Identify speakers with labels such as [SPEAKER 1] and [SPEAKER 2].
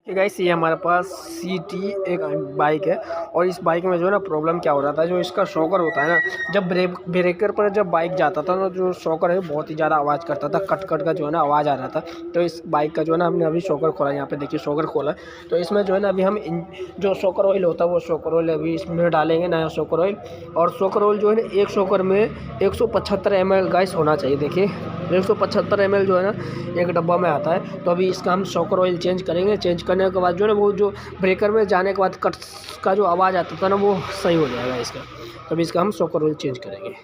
[SPEAKER 1] Guys ये हमारे पास सीटी एक बाइक है और इस बाइक में जो है ना प्रॉब्लम क्या हो रहा था, जो इसका शॉकर होता है ना, जब ब्रेकर पर जब बाइक जाता था ना, जो शॉकर है बहुत ही ज़्यादा आवाज़ करता था, कट कट का जो है ना आवाज़ आ रहा था। तो इस बाइक का जो है ना हमने अभी शॉकर खोला, यहाँ पे देखिए शॉकर खोला। तो इसमें जो है ना अभी हम जो शॉकर ऑयल होता है वो शॉकर ऑयल अभी इसमें डालेंगे, नया शॉकर ऑयल। और शॉकर ऑयल जो है ना एक शॉकर में 175 ml गाइस होना चाहिए। देखिए 175 ml जो है ना एक डब्बा में आता है। तो अभी इसका हम शॉकर ऑयल चेंज करेंगे। चेंज करने के बाद जो है ना वो जो ब्रेकर में जाने के बाद कट का जो आवाज़ आता था ना वो सही हो जाएगा इसका। तो अभी इसका हम शॉकर ऑयल चेंज करेंगे।